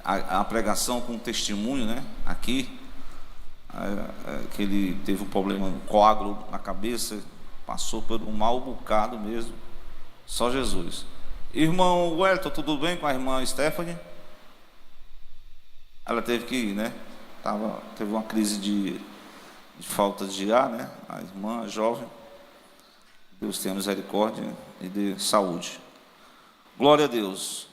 a pregação com testemunho, né? Aqui, que ele teve um problema, um coágulo na cabeça, passou por um mau bocado mesmo. Só Jesus. Irmão Wellington, tudo bem com a irmã Stephanie? Ela teve que ir, né? Teve uma crise de falta de ar, né? A irmã jovem. Deus tenha misericórdia e dê saúde. Glória a Deus.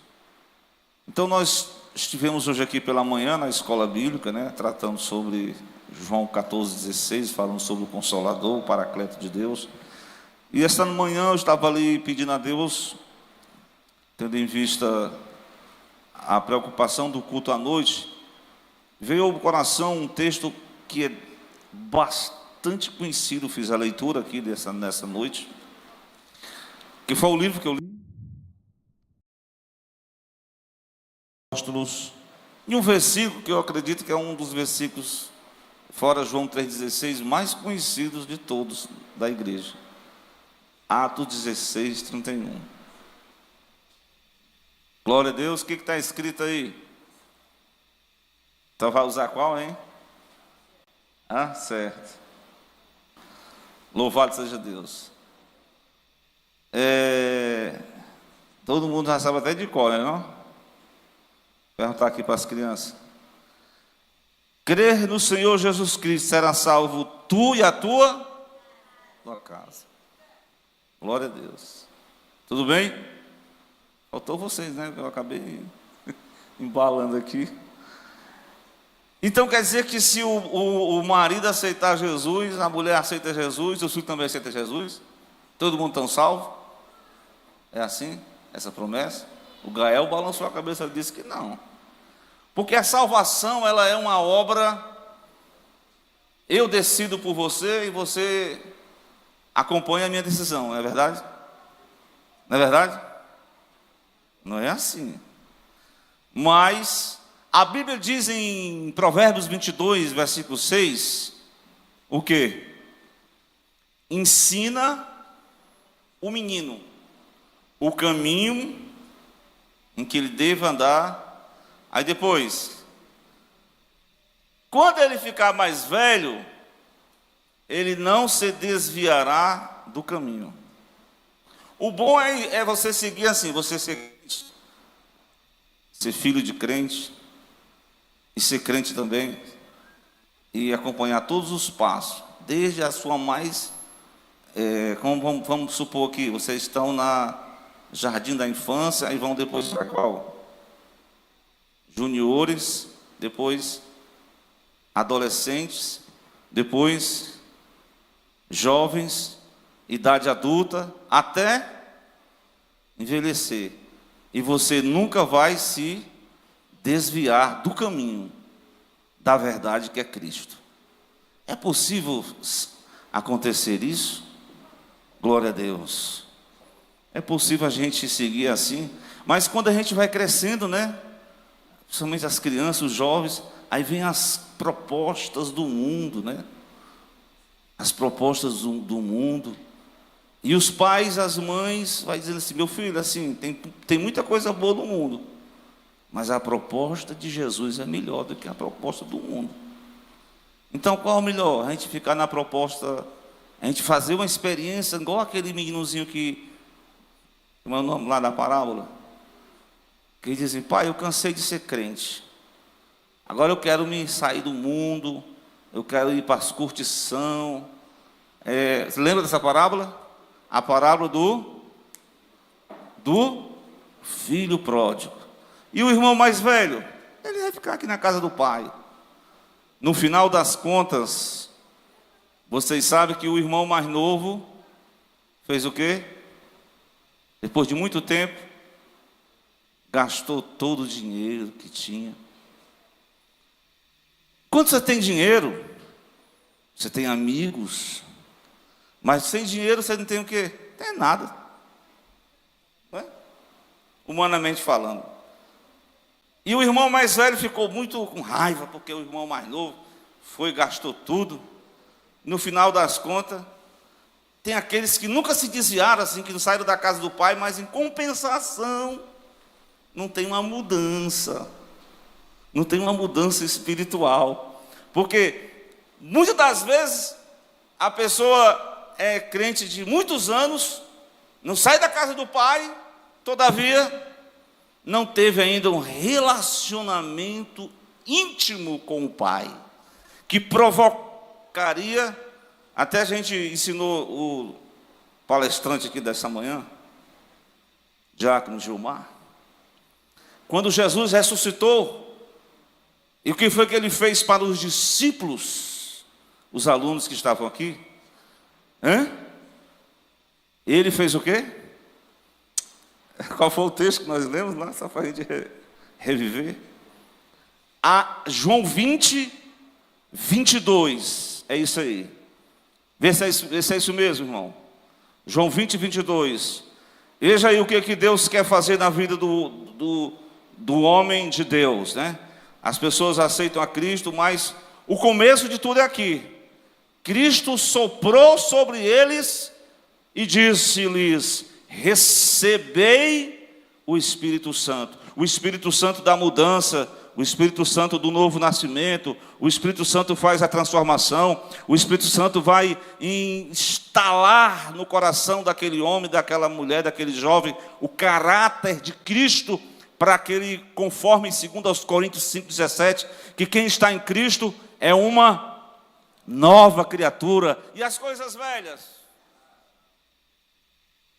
Então nós estivemos hoje aqui pela manhã na escola bíblica, né? Tratando sobre João 14,16, falando sobre o Consolador, o Paracleto de Deus. E esta manhã eu estava ali pedindo a Deus, tendo em vista a preocupação do culto à noite, veio ao coração um texto que é bastante conhecido, fiz a leitura aqui nessa noite, que foi o livro que eu li, Apóstolos, e um versículo que eu acredito que é um dos versículos, fora João 3,16, mais conhecidos de todos da igreja. Atos 16:31. Glória a Deus. O que está escrito aí? Então vai usar qual, hein? Ah, certo. Louvado seja Deus. Todo mundo já sabe até de cor, né, não? Vou perguntar aqui para as crianças. Crer no Senhor Jesus Cristo, será salvo tu e a tua casa. Glória a Deus. Tudo bem? Faltou vocês, né? Eu acabei embalando aqui. Então quer dizer que se o marido aceitar Jesus, a mulher aceita Jesus, o filho também aceita Jesus, todo mundo está salvo? É assim? Essa promessa? O Gael balançou a cabeça e disse que não. Porque a salvação, ela é uma obra, eu decido por você e você acompanha a minha decisão, não é verdade? Não é verdade? Não é assim. Mas a Bíblia diz em Provérbios 22, versículo 6, o quê? Ensina o menino o caminho em que ele deve andar. Aí depois, quando ele ficar mais velho, ele não se desviará do caminho. O bom é você seguir assim, você ser filho de crente, e ser crente também, e acompanhar todos os passos, desde a sua mais, vamos supor que vocês estão na jardim da infância, e vão depois para qual? Juniores, depois adolescentes, depois jovens, idade adulta, até envelhecer. E você nunca vai se desviar do caminho da verdade que é Cristo. É possível acontecer isso? Glória a Deus. É possível a gente seguir assim, mas quando a gente vai crescendo, né? Principalmente as crianças, os jovens, aí vem as propostas do mundo, né? As propostas do mundo. E os pais, as mães, vai dizendo assim, meu filho, assim, tem muita coisa boa no mundo, mas a proposta de Jesus é melhor do que a proposta do mundo. Então, qual é o melhor? A gente ficar na proposta, a gente fazer uma experiência, igual aquele meninozinho que, como é o nome lá da parábola, que diz assim, pai, eu cansei de ser crente, agora eu quero me sair do mundo, eu quero ir para as curtição. Você lembra dessa parábola? A parábola do filho pródigo. E o irmão mais velho, ele vai ficar aqui na casa do pai. No final das contas, vocês sabem que o irmão mais novo fez o quê? Depois de muito tempo, gastou todo o dinheiro que tinha. Quando você tem dinheiro, você tem amigos, mas sem dinheiro você não tem o quê? Não tem nada. Não é? Humanamente falando. E o irmão mais velho ficou muito com raiva, porque o irmão mais novo foi e gastou tudo. No final das contas, tem aqueles que nunca se desviaram, assim, que não saíram da casa do pai, mas em compensação, não tem uma mudança. não tem uma mudança espiritual. Porque muitas das vezes a pessoa é crente de muitos anos, não sai da casa do pai, todavia não teve ainda um relacionamento íntimo com o pai, que provocaria, até a gente ensinou o palestrante aqui dessa manhã, Diácono Gilmar, quando Jesus ressuscitou, e o que foi que ele fez para os discípulos, os alunos que estavam aqui? Ele fez o quê? Qual foi o texto que nós lemos lá, só para a gente reviver? João 20, 22, é isso aí. Vê se é isso mesmo, irmão. João 20, 22. Veja aí o que Deus quer fazer na vida do homem de Deus, né? As pessoas aceitam a Cristo, mas o começo de tudo é aqui. Cristo soprou sobre eles e disse-lhes: recebei o Espírito Santo. O Espírito Santo da mudança, o Espírito Santo do novo nascimento, o Espírito Santo faz a transformação, o Espírito Santo vai instalar no coração daquele homem, daquela mulher, daquele jovem, o caráter de Cristo, para que ele, conforme 2 Coríntios 5,17, que quem está em Cristo é uma nova criatura, e as coisas velhas,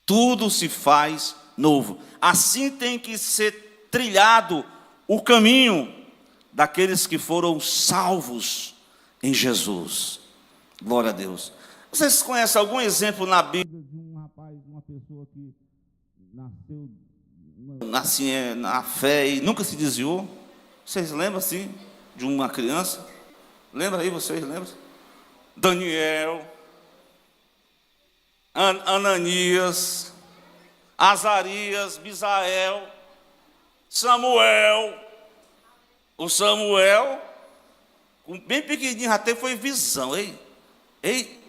tudo se faz novo. Assim tem que ser trilhado o caminho daqueles que foram salvos em Jesus. Glória a Deus. Vocês conhecem algum exemplo na Bíblia de um rapaz, uma pessoa que nasceu na fé e nunca se desviou? Vocês lembram assim de uma criança? Lembra aí, vocês lembram? Daniel, Ananias, Azarias, Misael, Samuel. O Samuel, bem pequenininho, até foi visão. Ei,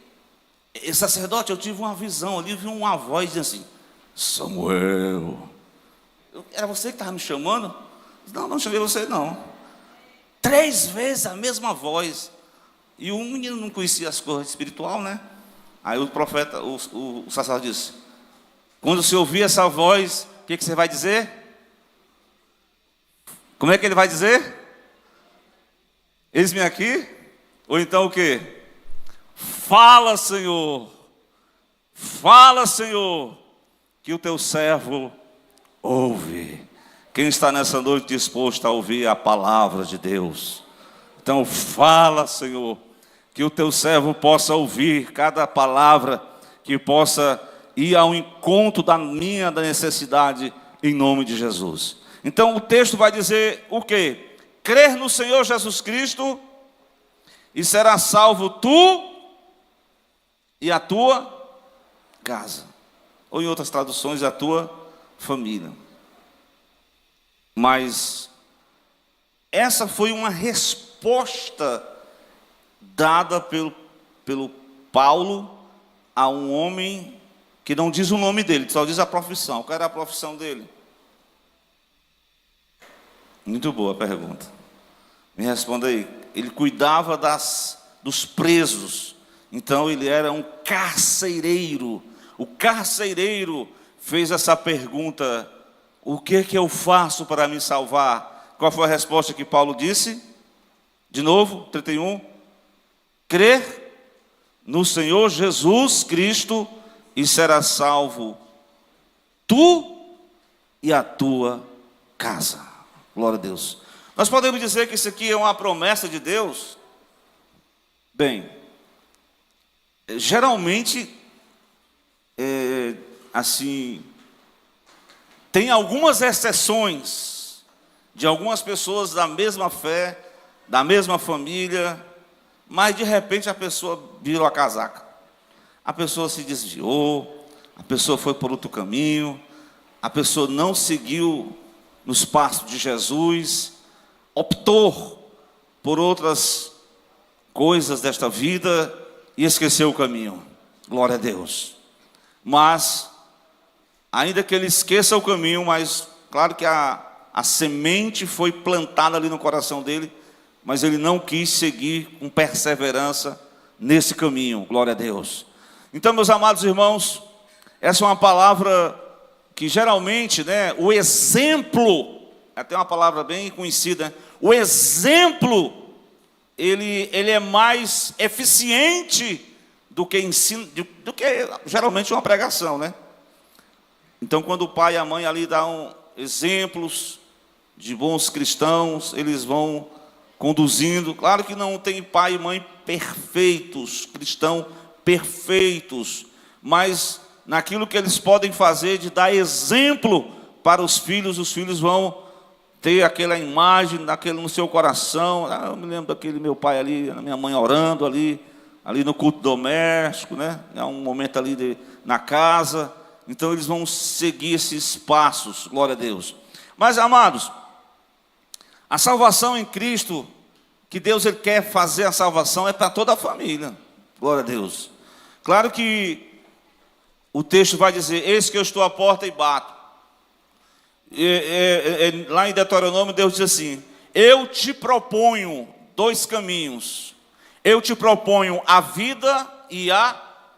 sacerdote, eu tive uma visão ali, vi uma voz dizendo assim: Samuel. Era você que estava me chamando? Não chamei você não. 3 vezes a mesma voz. E o menino não conhecia as coisas espirituais, né? Aí o profeta, o sacerdote disse: quando você ouvir essa voz, o que você vai dizer? Como é que ele vai dizer? Eis-me aqui? Ou então o quê? Fala, Senhor, que o teu servo ouve. Quem está nessa noite disposto a ouvir a palavra de Deus? Então fala, Senhor, que o teu servo possa ouvir cada palavra, que possa ir ao encontro da necessidade, em nome de Jesus. Então o texto vai dizer o quê? Crer no Senhor Jesus Cristo e será salvo tu e a tua casa. Ou em outras traduções, a tua família. Mas essa foi uma resposta dada pelo Paulo a um homem que não diz o nome dele, só diz a profissão. Qual era a profissão dele? Muito boa a pergunta. Me responda aí. Ele cuidava dos presos. Então ele era um carcereiro. O carcereiro fez essa pergunta: o que eu faço para me salvar? Qual foi a resposta que Paulo disse? De novo, 31. Crer no Senhor Jesus Cristo e será salvo tu e a tua casa. Glória a Deus. Nós podemos dizer que isso aqui é uma promessa de Deus? Bem, geralmente, assim, tem algumas exceções de algumas pessoas da mesma fé, da mesma família, mas de repente a pessoa virou a casaca. A pessoa se desviou, a pessoa foi por outro caminho, a pessoa não seguiu nos passos de Jesus, optou por outras coisas desta vida e esqueceu o caminho. Glória a Deus. Mas, ainda que ele esqueça o caminho, mas claro que a a semente foi plantada ali no coração dele, mas ele não quis seguir com perseverança nesse caminho, glória a Deus. Então, meus amados irmãos, essa é uma palavra que geralmente, né, o exemplo, até uma palavra bem conhecida, o exemplo, ele é mais eficiente do que ensino, do que geralmente uma pregação, né? Então, quando o pai e a mãe ali dão exemplos de bons cristãos, eles vão conduzindo. Claro que não tem pai e mãe perfeitos, cristãos perfeitos, mas naquilo que eles podem fazer de dar exemplo para os filhos vão ter aquela imagem daquele no seu coração. Eu me lembro daquele meu pai ali, a minha mãe orando ali no culto doméstico, né? É um momento ali na casa. Então eles vão seguir esses passos, glória a Deus. Mas, amados, a salvação em Cristo, que Deus ele quer fazer a salvação, é para toda a família, glória a Deus. Claro que o texto vai dizer: eis que eu estou à porta e bato. Lá em Deuteronômio, Deus diz assim: eu te proponho dois caminhos. Eu te proponho a vida e a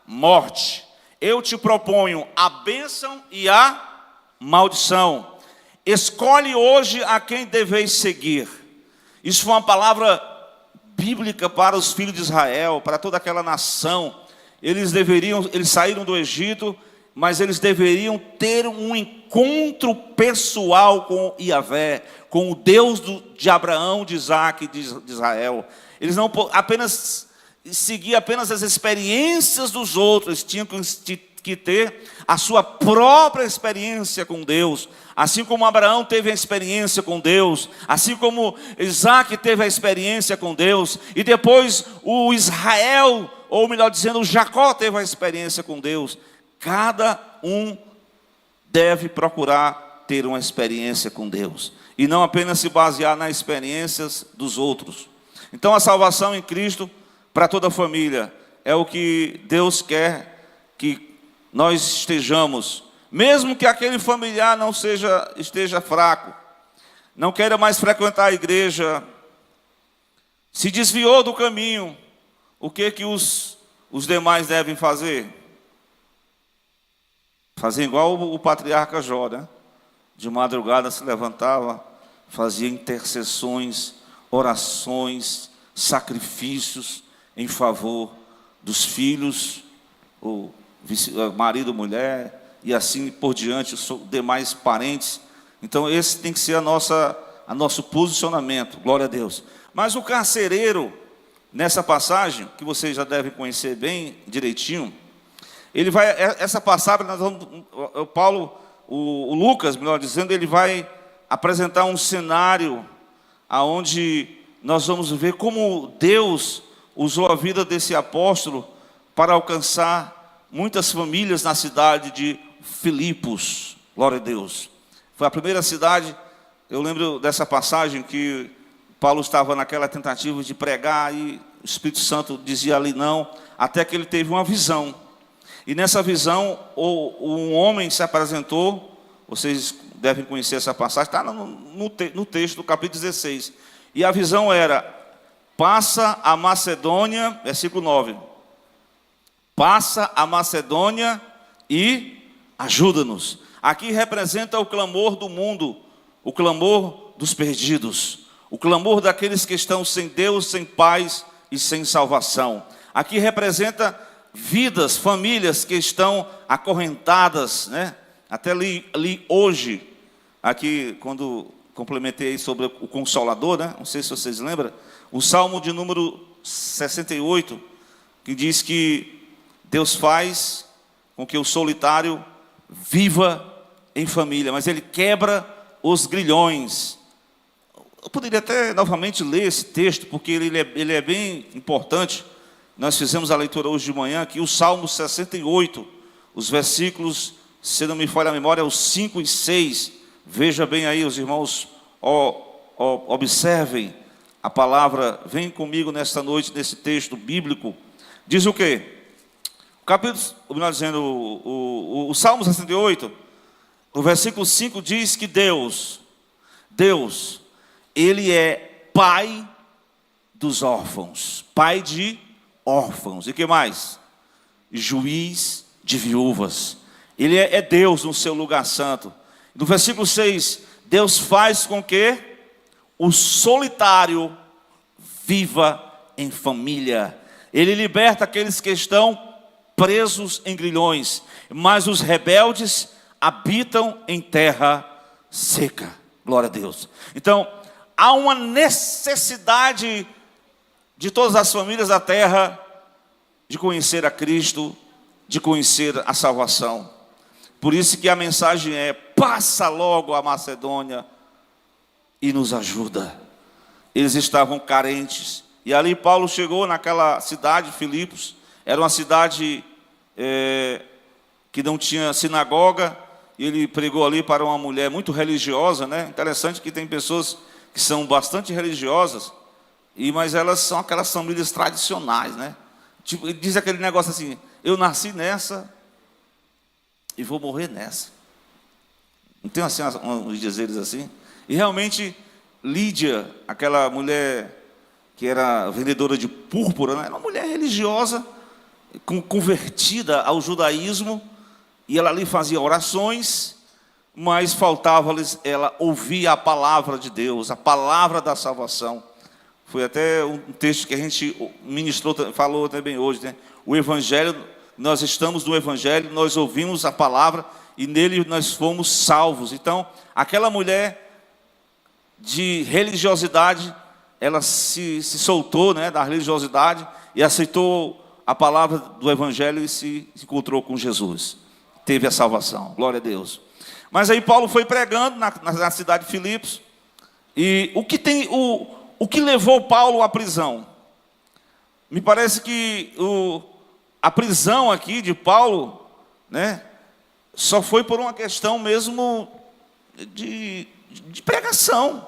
morte. Eu te proponho a bênção e a maldição. Escolhe hoje a quem deveis seguir. Isso foi uma palavra bíblica para os filhos de Israel, para toda aquela nação. Eles saíram do Egito, mas eles deveriam ter um encontro pessoal com Yahvé, com o Deus de Abraão, de Isaac e de Israel. Eles não apenas seguir apenas as experiências dos outros, tinham que ter a sua própria experiência com Deus. Assim como Abraão teve a experiência com Deus, assim como Isaac teve a experiência com Deus, e depois o Israel, ou melhor dizendo, o Jacó teve a experiência com Deus. Cada um deve procurar ter uma experiência com Deus, e não apenas se basear nas experiências dos outros. Então a salvação em Cristo, para toda a família, é o que Deus quer que nós estejamos, mesmo que aquele familiar não esteja fraco, não queira mais frequentar a igreja, se desviou do caminho, o que os demais devem fazer? Fazer igual o patriarca Jó, né? De madrugada se levantava, fazia intercessões, orações, sacrifícios em favor dos filhos, o marido, mulher, e assim por diante, os demais parentes. Então esse tem que ser a nosso posicionamento, glória a Deus. Mas o carcereiro, nessa passagem, que vocês já devem conhecer bem direitinho, ele vai, essa passagem, o Lucas, melhor dizendo, ele vai apresentar um cenário aonde nós vamos ver como Deus usou a vida desse apóstolo para alcançar muitas famílias na cidade de Filipos, glória a Deus. Foi a primeira cidade, eu lembro dessa passagem que Paulo estava naquela tentativa de pregar e o Espírito Santo dizia ali não, até que ele teve uma visão. E nessa visão, um homem se apresentou, vocês devem conhecer essa passagem, está no texto do capítulo 16. E a visão era: passa a Macedônia, versículo 9. Passa a Macedônia e ajuda-nos. Aqui representa o clamor do mundo, o clamor dos perdidos, o clamor daqueles que estão sem Deus, sem paz e sem salvação. Aqui representa vidas, famílias que estão acorrentadas, né? Até li hoje, aqui quando complementei sobre o Consolador, né? Não sei se vocês lembram, o Salmo de número 68, que diz que Deus faz com que o solitário viva em família, mas Ele quebra os grilhões. Eu poderia até novamente ler esse texto, porque ele é bem importante. Nós fizemos a leitura hoje de manhã aqui, o Salmo 68, os versículos, se não me falha a memória, os 5 e 6. Veja bem aí, os irmãos, observem a palavra, vem comigo nesta noite, nesse texto bíblico. Diz o quê? O capítulo, melhor dizendo, o Salmo 68, o versículo 5 diz que Deus Deus, Ele é pai dos órfãos, pai de órfãos. E que mais? Juiz de viúvas. Ele é Deus no seu lugar santo. No versículo 6, Deus faz com que o solitário viva em família. Ele liberta aqueles que estão presos em grilhões, mas os rebeldes habitam em terra seca. Glória a Deus. Então, há uma necessidade de todas as famílias da terra de conhecer a Cristo, de conhecer a salvação. Por isso que a mensagem é: passa logo a Macedônia e nos ajuda. Eles estavam carentes. E ali Paulo chegou naquela cidade, Filipos. Era uma cidade que não tinha sinagoga. E ele pregou ali para uma mulher muito religiosa, né? Interessante que tem pessoas que são bastante religiosas, mas elas são aquelas famílias tradicionais, né? Tipo, ele diz aquele negócio assim: eu nasci nessa e vou morrer nessa. Não tem assim uns dizeres assim? E realmente Lídia, aquela mulher que era vendedora de púrpura, né? Era uma mulher religiosa, convertida ao judaísmo, e ela ali fazia orações, mas faltava-lhes ela ouvir a palavra de Deus, a palavra da salvação. Foi até um texto que a gente ministrou, falou também hoje, né? O Evangelho, nós estamos no Evangelho, nós ouvimos a palavra e nele nós fomos salvos. Então, aquela mulher de religiosidade, ela se soltou, né, da religiosidade e aceitou a palavra do Evangelho e se encontrou com Jesus. Teve a salvação, glória a Deus. Mas aí Paulo foi pregando na cidade de Filipos. E o que levou Paulo à prisão? Me parece que a prisão aqui de Paulo, né, só foi por uma questão mesmo de pregação.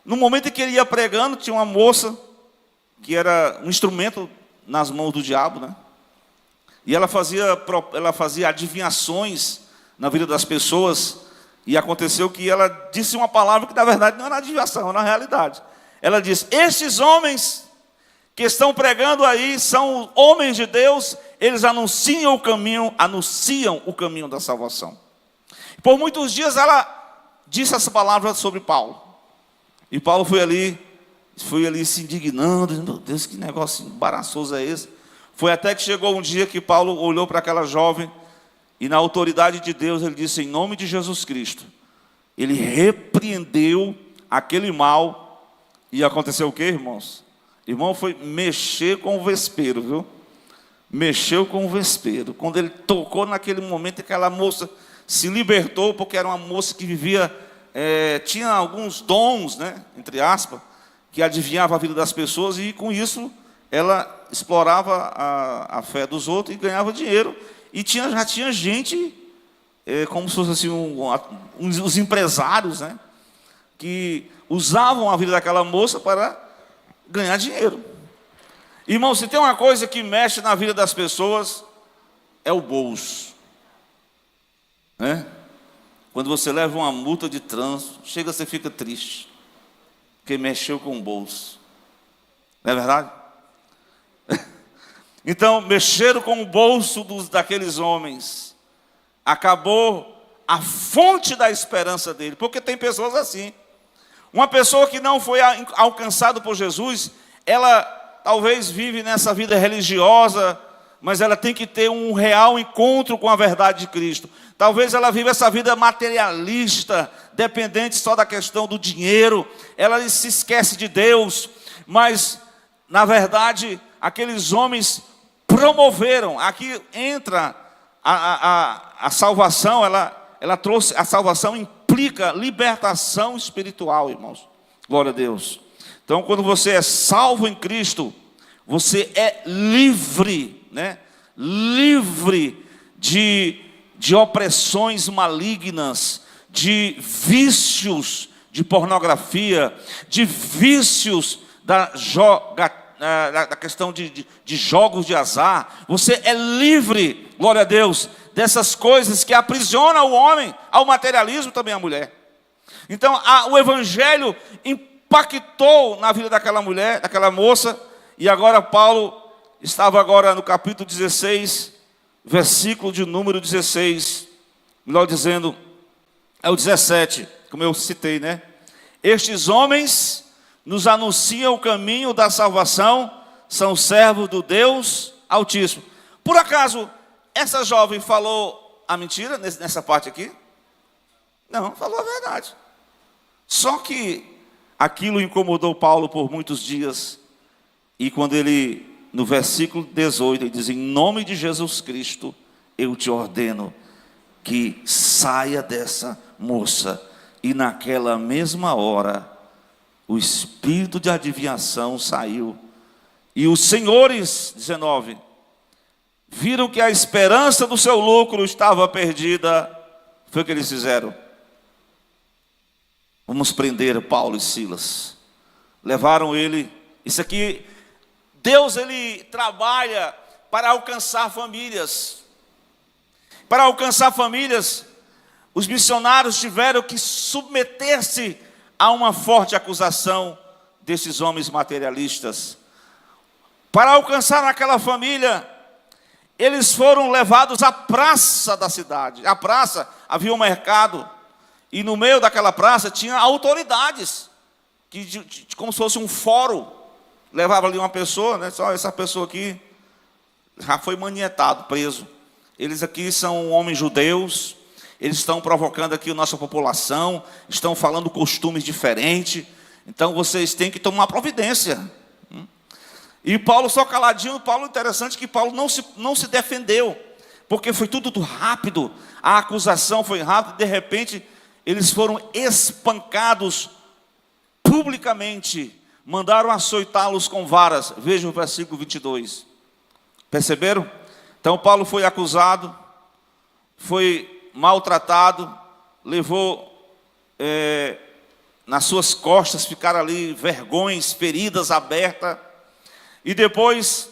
No momento em que ele ia pregando, tinha uma moça que era um instrumento nas mãos do diabo, né? E ela fazia adivinhações na vida das pessoas. E aconteceu que ela disse uma palavra que na verdade não era adivinhação, era realidade. Ela disse: estes homens que estão pregando aí são homens de Deus, eles anunciam o caminho da salvação. Por muitos dias ela disse essa palavra sobre Paulo. E Paulo foi ali se indignando, meu Deus, que negócio embaraçoso é esse? Foi até que chegou um dia que Paulo olhou para aquela jovem e na autoridade de Deus ele disse: em nome de Jesus Cristo. Ele repreendeu aquele mal. E aconteceu o que, irmãos? Irmão, foi mexer com o vespeiro, viu? Mexeu com o vespeiro. Quando ele tocou naquele momento, aquela moça se libertou, porque era uma moça que vivia, tinha alguns dons, né, entre aspas, que adivinhava a vida das pessoas, e com isso ela explorava a fé dos outros e ganhava dinheiro. E já tinha gente, como se fosse assim, os empresários, né, que usavam a vida daquela moça para ganhar dinheiro. Irmão, se tem uma coisa que mexe na vida das pessoas, é o bolso, né? Quando você leva uma multa de trânsito, você fica triste, porque mexeu com o bolso. Não é verdade? Então, mexeram com o bolso daqueles homens. Acabou a fonte da esperança dele, porque tem pessoas assim. Uma pessoa que não foi alcançada por Jesus, ela talvez vive nessa vida religiosa, mas ela tem que ter um real encontro com a verdade de Cristo. Talvez ela viva essa vida materialista, dependente só da questão do dinheiro. Ela se esquece de Deus, mas, na verdade, aqueles homens promoveram. Aqui entra a salvação, ela trouxe, a salvação implica libertação espiritual, irmãos. Glória a Deus. Então, quando você é salvo em Cristo, você é livre, né? Livre de opressões malignas, de vícios de pornografia, de vícios da questão de jogos de azar. Você é livre, glória a Deus, dessas coisas que aprisionam o homem, ao materialismo também a mulher. Então, o evangelho impactou na vida daquela mulher, daquela moça, e agora Paulo estava agora no capítulo 16, versículo de número 16, melhor dizendo, é o 17, como eu citei, né? Estes homens nos anunciam o caminho da salvação, são servos do Deus Altíssimo. Por acaso, essa jovem falou a mentira nessa parte aqui? Não, falou a verdade. Só que aquilo incomodou Paulo por muitos dias. E quando ele, no versículo 18, ele diz: em nome de Jesus Cristo, eu te ordeno que saia dessa moça. E naquela mesma hora, o espírito de adivinhação saiu. E os senhores, 19, viram que a esperança do seu lucro estava perdida. Foi o que eles fizeram. Vamos prender Paulo e Silas. Levaram ele. Isso aqui, Deus, ele trabalha para alcançar famílias. Para alcançar famílias, os missionários tiveram que submeter-se a uma forte acusação desses homens materialistas. Para alcançar aquela família, eles foram levados à praça da cidade. A praça, havia um mercado, e no meio daquela praça tinha autoridades, como se fosse um fórum. Levava ali uma pessoa, né? Só essa pessoa aqui já foi manietado, preso. Eles aqui são homens judeus, eles estão provocando aqui a nossa população, estão falando costumes diferentes, então vocês têm que tomar providência. E Paulo só caladinho. Paulo, interessante que Paulo não se defendeu, porque foi tudo rápido, a acusação foi rápida, de repente eles foram espancados publicamente, mandaram açoitá-los com varas. Veja o versículo 22, perceberam? Então Paulo foi acusado, foi maltratado, levou nas suas costas, ficaram ali vergões, feridas abertas, e depois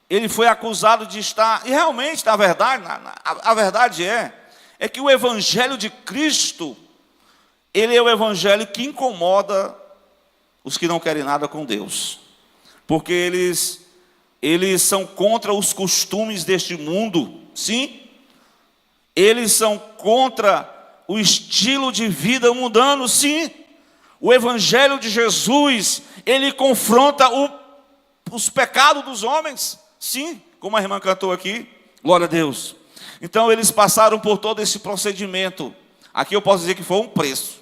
ele foi acusado de estar, e realmente, na verdade, a verdade é que o evangelho de Cristo, ele é o evangelho que incomoda os que não querem nada com Deus, porque eles são contra os costumes deste mundo, sim, eles são contra o estilo de vida mundano, sim. O evangelho de Jesus, ele confronta os pecados dos homens, sim, como a irmã cantou aqui, glória a Deus. Então eles passaram por todo esse procedimento. Aqui eu posso dizer que foi um preço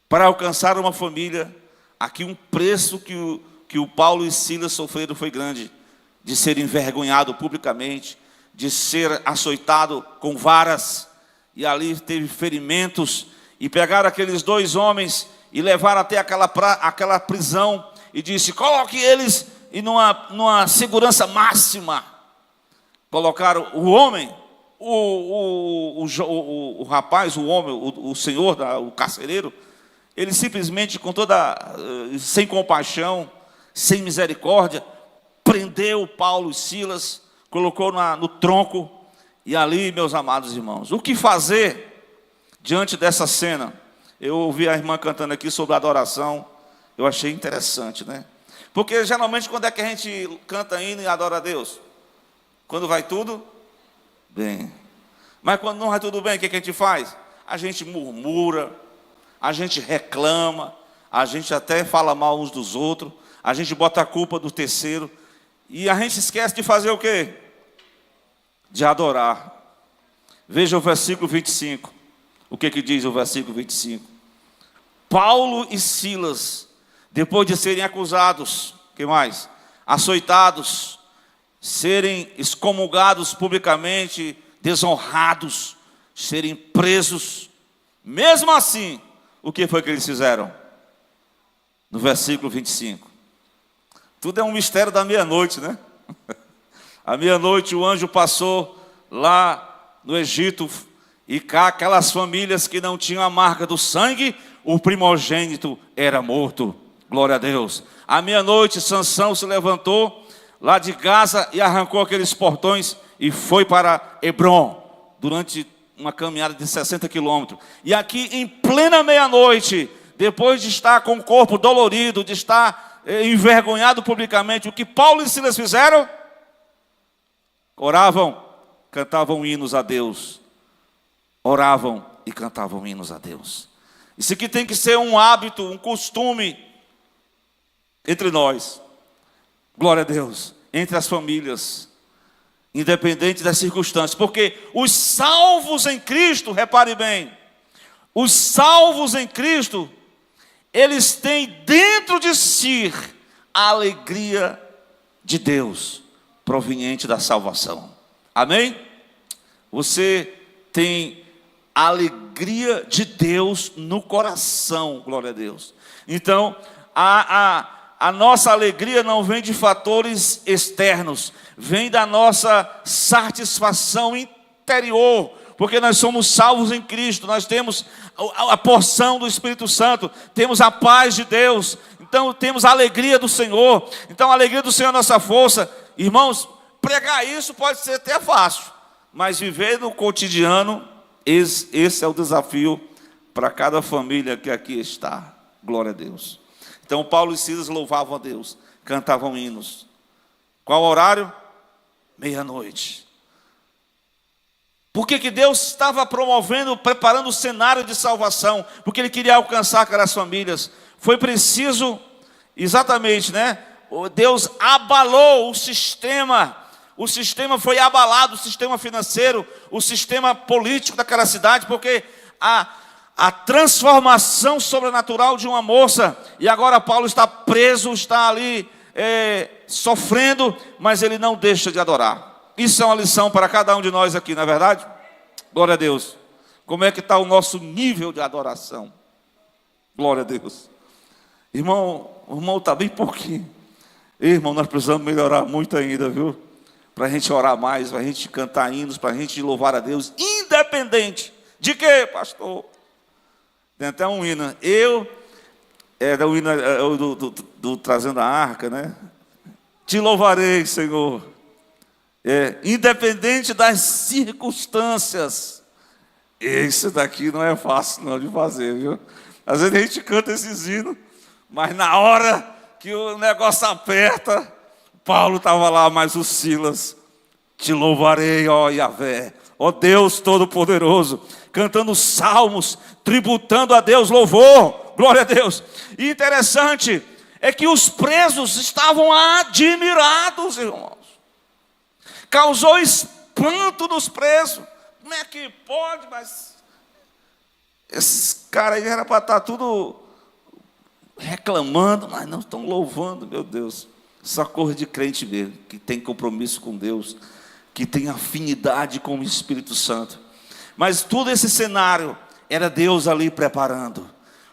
para alcançar uma família. Aqui um preço que o Paulo e Silas sofreram foi grande, de ser envergonhado publicamente, de ser açoitado com varas, e ali teve ferimentos, e pegaram aqueles dois homens e levaram até aquela prisão, e disse: coloque eles numa segurança máxima. Colocaram o homem, o rapaz, o homem, o senhor, o carcereiro, ele simplesmente, sem compaixão, sem misericórdia, prendeu Paulo e Silas, colocou no tronco, e ali, meus amados irmãos, o que fazer diante dessa cena? Eu ouvi a irmã cantando aqui sobre adoração, eu achei interessante, né? Porque geralmente quando é que a gente canta hino e adora a Deus? Quando vai tudo bem. Mas quando não vai tudo bem, o que a gente faz? A gente murmura, a gente reclama, a gente até fala mal uns dos outros, a gente bota a culpa do terceiro, e a gente esquece de fazer o quê? De adorar. Veja o versículo 25. O que diz o versículo 25? Paulo e Silas, depois de serem acusados, que mais? Açoitados, serem excomungados publicamente, desonrados, serem presos, mesmo assim, o que foi que eles fizeram? No versículo 25. Tudo é um mistério da meia-noite, né? À meia-noite o anjo passou lá no Egito, e cá aquelas famílias que não tinham a marca do sangue, o primogênito era morto. Glória a Deus. À meia-noite Sansão se levantou lá de Gaza e arrancou aqueles portões e foi para Hebrom. Durante uma caminhada de 60 quilômetros. E aqui em plena meia-noite, depois de estar com o corpo dolorido, de estar envergonhado publicamente, o que Paulo e Silas fizeram? Oravam, cantavam hinos a Deus. Oravam e cantavam hinos a Deus. Isso aqui tem que ser um hábito, um costume entre nós. Glória a Deus. Entre as famílias, independente das circunstâncias. Porque os salvos em Cristo, repare bem, os salvos em Cristo, eles têm dentro de si a alegria de Deus, proveniente da salvação. Amém? Você tem a alegria de Deus no coração, glória a Deus. Então, a nossa alegria não vem de fatores externos, vem da nossa satisfação interior, porque nós somos salvos em Cristo, nós temos a porção do Espírito Santo, temos a paz de Deus, então temos a alegria do Senhor. Então a alegria do Senhor é a nossa força. Irmãos, pregar isso pode ser até fácil, mas viver no cotidiano, esse é o desafio para cada família que aqui está. Glória a Deus. Então Paulo e Silas louvavam a Deus, cantavam hinos. Qual horário? Meia-noite. Por que Deus estava promovendo, preparando o cenário de salvação? Porque Ele queria alcançar aquelas famílias. Foi preciso, exatamente, né? Deus abalou o sistema foi abalado, o sistema financeiro, o sistema político daquela cidade, porque a transformação sobrenatural de uma moça, e agora Paulo está preso, está ali sofrendo, mas ele não deixa de adorar. Isso é uma lição para cada um de nós aqui, não é verdade? Glória a Deus. Como é que está o nosso nível de adoração? Glória a Deus. Irmão, o irmão está bem pouquinho. Irmão, nós precisamos melhorar muito ainda, viu? Para a gente orar mais, para a gente cantar hinos, para a gente louvar a Deus, independente de quê, pastor? Tem até um hino. Era o hino do Trazendo a Arca, né? Te louvarei, Senhor. Independente das circunstâncias. Esse daqui não é fácil não de fazer, viu? Às vezes a gente canta esses hinos, mas na hora que o negócio aperta, Paulo estava lá, mas o Silas, te louvarei, ó Yahvé, ó Deus Todo-Poderoso, cantando salmos, tributando a Deus louvor, glória a Deus. E interessante é que os presos estavam admirados, irmãos. Causou espanto nos presos. Como é que pode? Mas esses caras aí era para estar tudo reclamando, mas não estão louvando, meu Deus. Só cor de crente mesmo, que tem compromisso com Deus, que tem afinidade com o Espírito Santo. Mas todo esse cenário era Deus ali preparando,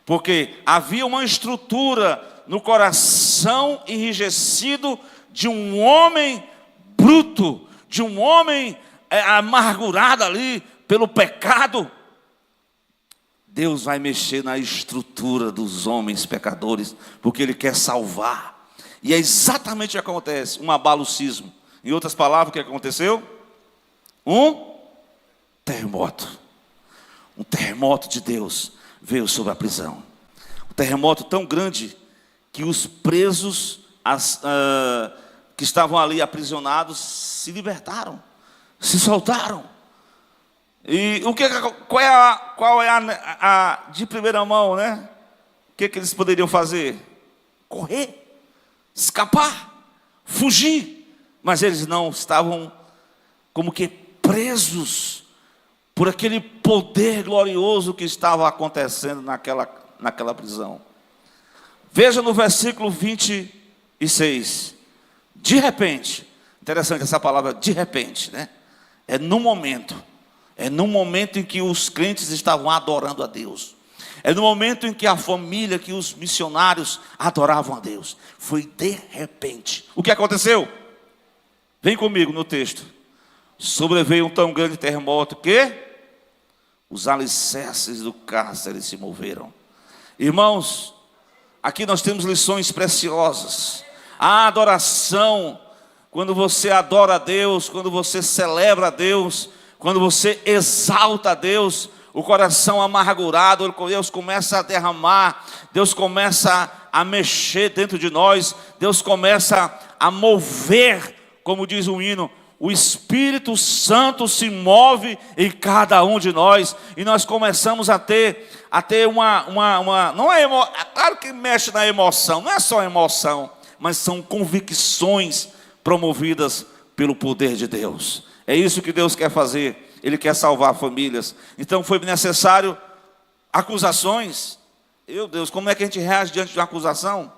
porque havia uma estrutura no coração enrijecido de um homem bruto, de um homem amargurado ali pelo pecado. Deus vai mexer na estrutura dos homens pecadores, porque Ele quer salvar. E é exatamente o que acontece, um abalo sismo. Em outras palavras, o que aconteceu? Um terremoto. Um terremoto de Deus veio sobre a prisão. Um terremoto tão grande que os presos que estavam ali aprisionados se libertaram, se soltaram. E qual é a de primeira mão, né? O que eles poderiam fazer? Correr, escapar, fugir. Mas eles não estavam como que presos por aquele poder glorioso que estava acontecendo naquela prisão. Veja no versículo 26. De repente, interessante essa palavra, de repente, né? É no momento em que os crentes estavam adorando a Deus. É no momento em que a família, que os missionários adoravam a Deus. Foi de repente. O que aconteceu? Vem comigo no texto. Sobreveio um tão grande terremoto que os alicerces do cárcere se moveram. Irmãos, aqui nós temos lições preciosas. A adoração, quando você adora a Deus, quando você celebra a Deus, quando você exalta a Deus, o coração amargurado, Deus começa a derramar, Deus começa a mexer dentro de nós, Deus começa a mover, como diz o hino, o Espírito Santo se move em cada um de nós, e nós começamos a ter não é claro que mexe na emoção, não é só emoção, mas são convicções promovidas pelo poder de Deus. É isso que Deus quer fazer, Ele quer salvar famílias. Então foi necessário acusações. Meu Deus, como é que a gente reage diante de uma acusação?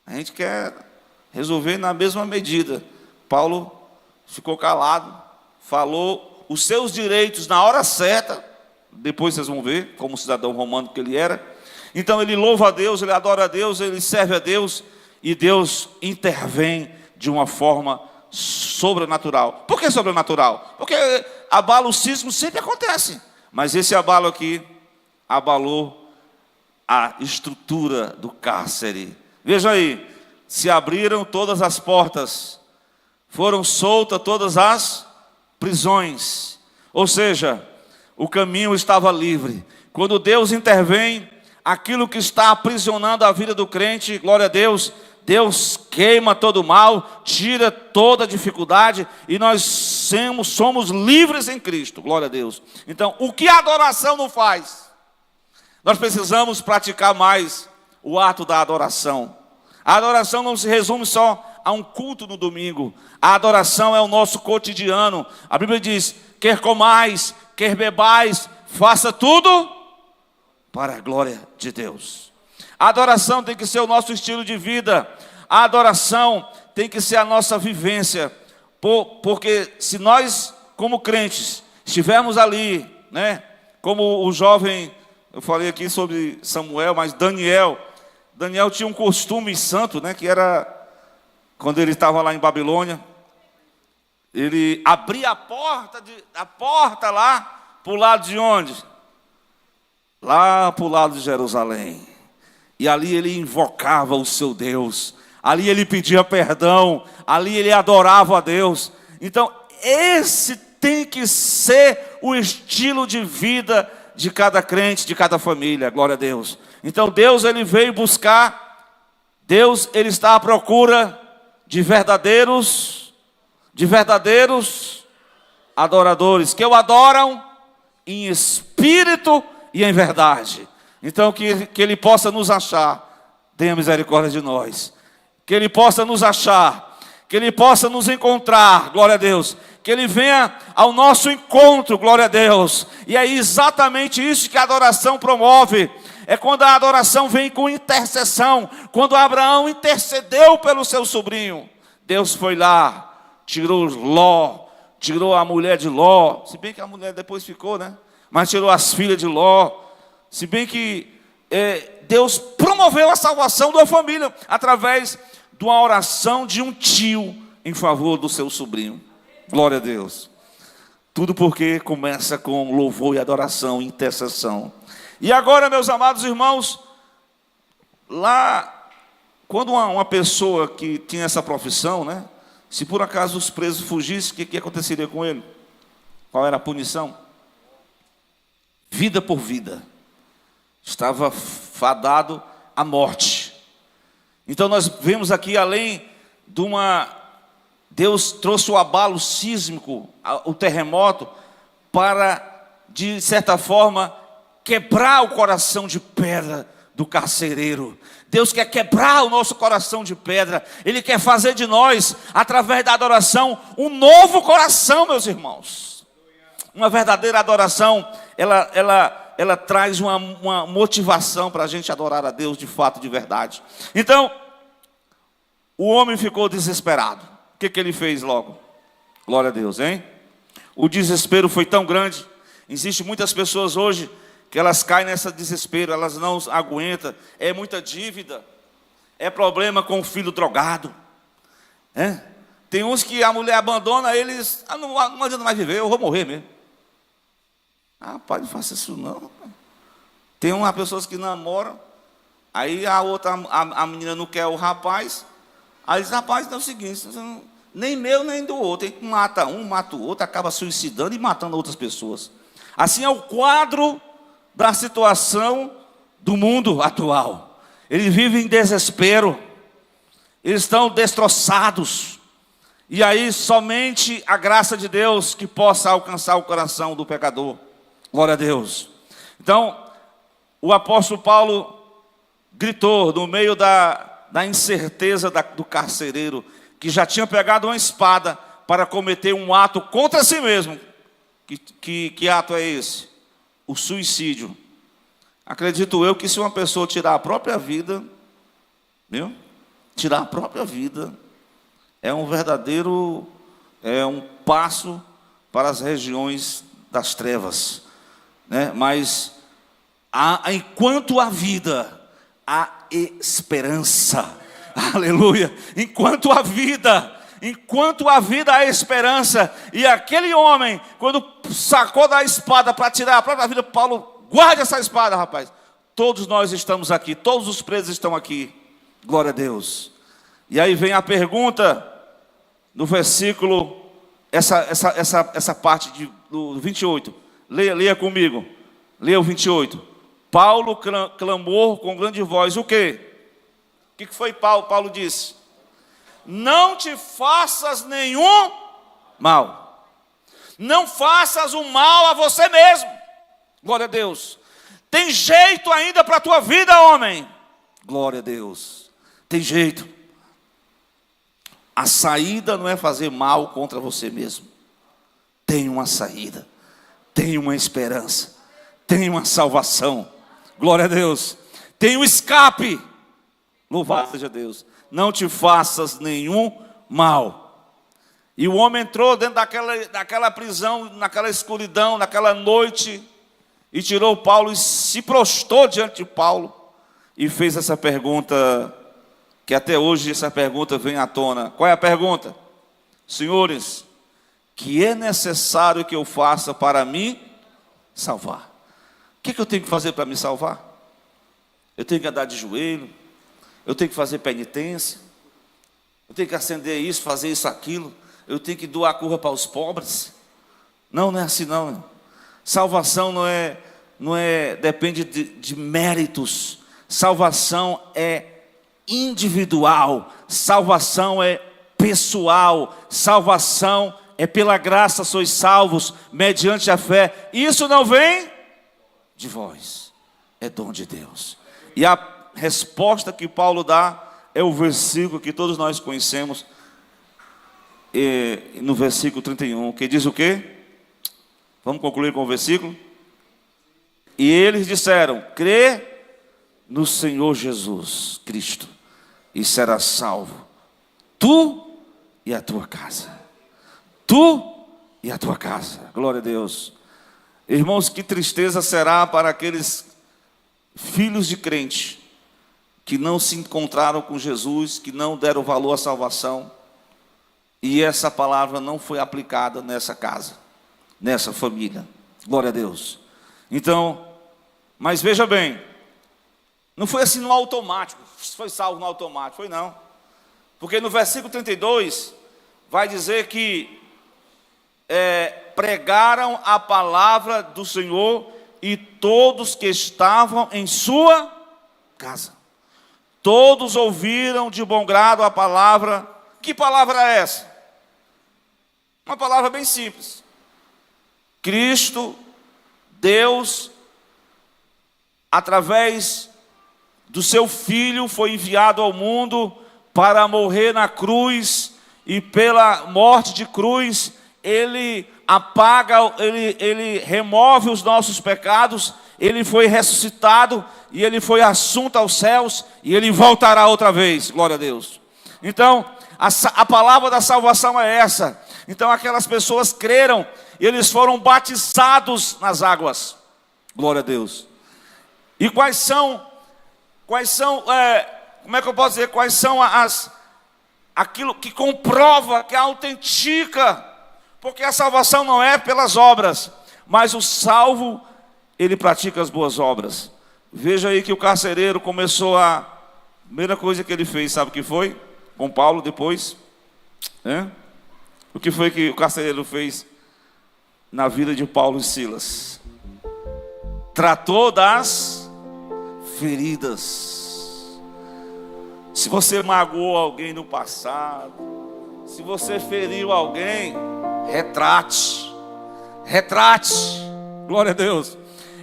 A gente quer resolver na mesma medida. Paulo ficou calado, falou os seus direitos na hora certa, depois vocês vão ver, como cidadão romano que ele era. Então ele louva a Deus, ele adora a Deus, ele serve a Deus, e Deus intervém de uma forma sobrenatural. Por que sobrenatural? Porque abalo sísmico sempre acontece, mas esse abalo aqui abalou a estrutura do cárcere. Veja aí, se abriram todas as portas, foram soltas todas as prisões, ou seja, o caminho estava livre. Quando Deus intervém, aquilo que está aprisionando a vida do crente, glória a Deus, Deus queima todo o mal, tira toda a dificuldade, e nós somos livres em Cristo, glória a Deus. Então, o que a adoração não faz? Nós precisamos praticar mais o ato da adoração. A adoração não se resume só a um culto no domingo. A adoração é o nosso cotidiano. A Bíblia diz: quer comais, quer bebais, faça tudo para a glória de Deus. A adoração tem que ser o nosso estilo de vida. A adoração tem que ser a nossa vivência. Porque se nós, como crentes, estivermos ali, né, como o jovem, eu falei aqui sobre Samuel, mas Daniel tinha um costume santo, né, que era, quando ele estava lá em Babilônia, ele abria a porta lá, para o lado de onde? Lá para o lado de Jerusalém. E ali ele invocava o seu Deus, ali ele pedia perdão, ali ele adorava a Deus. Então, esse tem que ser o estilo de vida de cada crente, de cada família, glória a Deus. Então Deus, ele veio buscar, Deus, ele está à procura de verdadeiros adoradores, que o adoram em espírito e em verdade. Então que ele possa nos achar, tenha misericórdia de nós, que ele possa nos achar, que ele possa nos encontrar, glória a Deus, que ele venha ao nosso encontro, glória a Deus. E é exatamente isso que a adoração promove. É quando a adoração vem com intercessão. Quando Abraão intercedeu pelo seu sobrinho, Deus foi lá, tirou Ló, tirou a mulher de Ló, se bem que a mulher depois ficou, né? Mas tirou as filhas de Ló. Se bem que Deus promoveu a salvação da família através de uma oração de um tio em favor do seu sobrinho. Glória a Deus. Tudo porque começa com louvor e adoração, intercessão. E agora, meus amados irmãos, lá, quando uma pessoa que tinha essa profissão, né, se por acaso os presos fugissem, o que aconteceria com ele? Qual era a punição? Vida por vida. Estava fadado à morte. Então nós vemos aqui, além de Deus trouxe o abalo sísmico, o terremoto, para, de certa forma, quebrar o coração de pedra do carcereiro. Deus quer quebrar o nosso coração de pedra. Ele quer fazer de nós, através da adoração, um novo coração, meus irmãos. Uma verdadeira adoração, ela traz uma motivação para a gente adorar a Deus de fato, de verdade. Então, o homem ficou desesperado. O que ele fez logo? Glória a Deus, hein? O desespero foi tão grande. Existem muitas pessoas hoje que elas caem nesse desespero, elas não aguentam. É muita dívida, é problema com o filho drogado. Tem uns que a mulher abandona, eles, não adianta mais viver, eu vou morrer mesmo. Pai, não faça isso não. Tem umas pessoas que namoram, aí a outra, a menina não quer o rapaz. Aí diz: rapaz, então é o seguinte, nem meu, nem do outro. Ele mata um, mata o outro, acaba suicidando e matando outras pessoas. Assim é o quadro da situação do mundo atual. Eles vivem em desespero, eles estão destroçados. E aí somente a graça de Deus que possa alcançar o coração do pecador. Glória a Deus. Então, o apóstolo Paulo gritou no meio da incerteza do carcereiro, que já tinha pegado uma espada para cometer um ato contra si mesmo. Que ato é esse? O suicídio. Acredito eu que se uma pessoa tirar a própria vida, viu? Tirar a própria vida, é um passo para as regiões das trevas, né? Mas enquanto há vida, há esperança. Aleluia. Enquanto há vida, há esperança. E aquele homem, quando sacou da espada para tirar a própria vida, Paulo, guarde essa espada, rapaz. Todos nós estamos aqui, todos os presos estão aqui. Glória a Deus. E aí vem a pergunta no versículo, essa parte do 28. Leia comigo. Leia o 28. Paulo clamou com grande voz. O quê? O que foi Paulo? Paulo disse: não te faças nenhum mal. Não faças o mal a você mesmo. Glória a Deus. Tem jeito ainda para a tua vida, homem. Glória a Deus. Tem jeito. A saída não é fazer mal contra você mesmo. Tem uma saída. Tem uma esperança. Tem uma salvação. Glória a Deus. Tem um escape. Louvado seja Deus. Não te faças nenhum mal. E o homem entrou dentro daquela prisão, naquela escuridão, naquela noite, e tirou Paulo e se prostrou diante de Paulo e fez essa pergunta, que até hoje essa pergunta vem à tona. Qual é a pergunta? Senhores, que é necessário que eu faça para me salvar? O que eu tenho que fazer para me salvar? Eu tenho que andar de joelho? Eu tenho que fazer penitência? Eu tenho que acender isso, fazer isso, aquilo? Eu tenho que doar a curva para os pobres? Não, não é assim não. Salvação não é depende de méritos. Salvação é individual. Salvação é pessoal. Salvação é pela graça sois salvos, mediante a fé. Isso não vem de vós, é dom de Deus. E a resposta que Paulo dá é o versículo que todos nós conhecemos, no versículo 31, que diz o quê? Vamos concluir com o versículo? E eles disseram: crê no Senhor Jesus Cristo e serás salvo, tu e a tua casa. Tu e a tua casa. Glória a Deus. Irmãos, que tristeza será para aqueles filhos de crente que não se encontraram com Jesus, que não deram valor à salvação, e essa palavra não foi aplicada nessa casa, nessa família. Glória a Deus. Então, mas veja bem, não foi assim no automático, foi salvo no automático, foi não. Porque no versículo 32, vai dizer que pregaram a palavra do Senhor e todos que estavam em sua casa. Todos ouviram de bom grado a palavra. Que palavra é essa? Uma palavra bem simples. Cristo, Deus, através do seu Filho, foi enviado ao mundo para morrer na cruz, e pela morte de cruz, Ele apaga, Ele remove os nossos pecados, Ele foi ressuscitado, e Ele foi assunto aos céus, e Ele voltará outra vez, glória a Deus. Então, a palavra da salvação é essa. Então aquelas pessoas creram, e eles foram batizados nas águas, glória a Deus. E quais são, como é que eu posso dizer, quais são aquilo que comprova, que autentica, porque a salvação não é pelas obras, mas o salvo, ele pratica as boas obras. Veja aí que o carcereiro começou a primeira coisa que ele fez, sabe o que foi? Com Paulo depois, O que foi que o carcereiro fez na vida de Paulo e Silas? Tratou das feridas. Se você magoou alguém no passado, se você feriu alguém, retrate. Glória a Deus.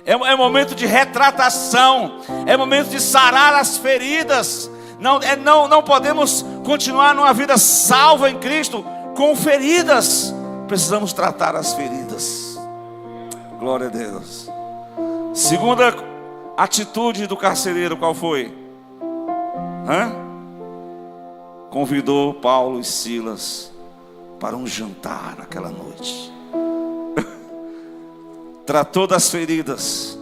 É momento de retratação. É momento de sarar as feridas. Não podemos continuar numa vida salva em Cristo com feridas. Precisamos tratar as feridas. Glória a Deus. Segunda atitude do carcereiro, qual foi? Convidou Paulo e Silas para um jantar naquela noite. Tratou das feridas,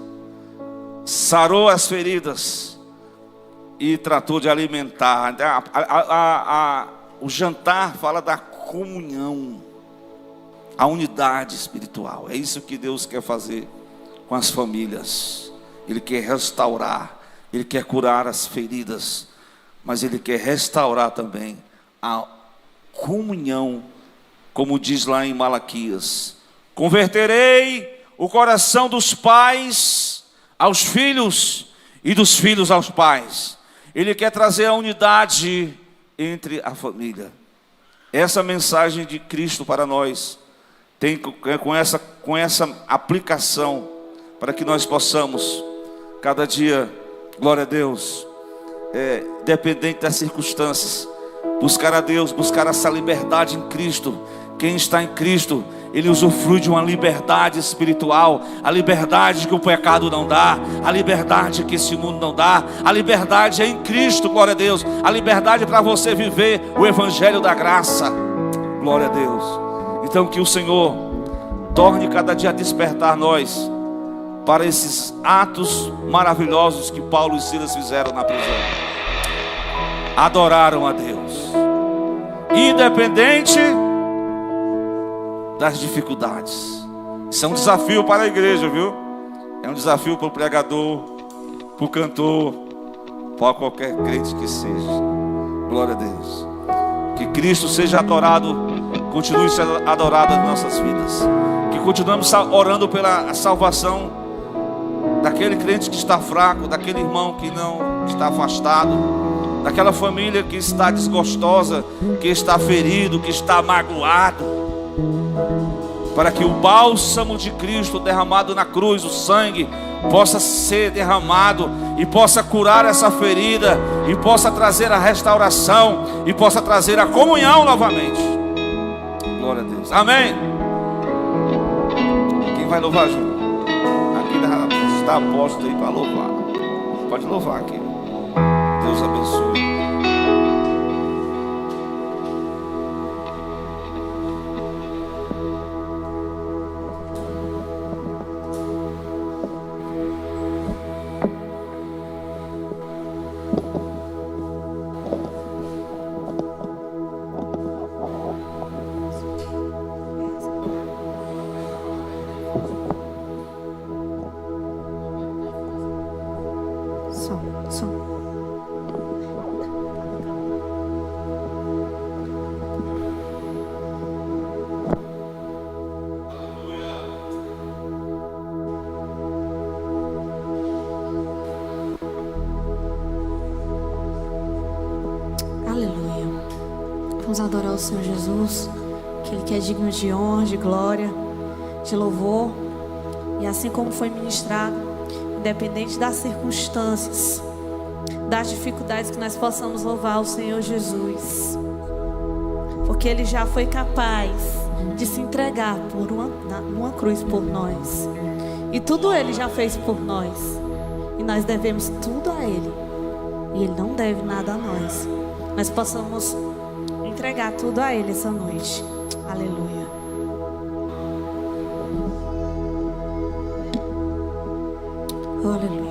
sarou as feridas e tratou de alimentar. O jantar fala da comunhão, a unidade espiritual. É isso que Deus quer fazer com as famílias. Ele quer restaurar, Ele quer curar as feridas, mas Ele quer restaurar também a comunhão, como diz lá em Malaquias: converterei o coração dos pais aos filhos e dos filhos aos pais. Ele quer trazer a unidade entre a família. Essa mensagem de Cristo para nós tem com essa aplicação, para que nós possamos cada dia, glória a Deus, dependente das circunstâncias, buscar a Deus, buscar essa liberdade em Cristo. Quem está em Cristo, ele usufrui de uma liberdade espiritual, a liberdade que o pecado não dá, a liberdade que esse mundo não dá. A liberdade é em Cristo, glória a Deus. A liberdade para você viver o evangelho da graça, glória a Deus. Então que o Senhor torne cada dia a despertar nós para esses atos maravilhosos que Paulo e Silas fizeram na prisão. Adoraram a Deus, independente das dificuldades. Isso é um desafio para a igreja, viu? É um desafio para o pregador, para o cantor, para qualquer crente que seja. Glória a Deus. Que Cristo seja adorado, continue sendo adorado nas nossas vidas. Que continuemos orando pela salvação daquele crente que está fraco, daquele irmão que não está afastado, daquela família que está desgostosa, que está ferido, que está magoado, para que o bálsamo de Cristo derramado na cruz, o sangue, possa ser derramado e possa curar essa ferida, e possa trazer a restauração, e possa trazer a comunhão novamente. Glória a Deus, amém. Quem vai louvar, Júnior? Aqui está apóstolo aí para louvar. Pode louvar aqui. Deus abençoe. Vamos adorar o Senhor Jesus, que Ele que é digno de honra, de glória, de louvor. E assim como foi ministrado, independente das circunstâncias, das dificuldades, que nós possamos louvar o Senhor Jesus, porque Ele já foi capaz de se entregar numa cruz por nós, e tudo Ele já fez por nós, e nós devemos tudo a Ele, e Ele não deve nada a nós. Nós possamos entregar tudo a Ele essa noite. Aleluia. Aleluia.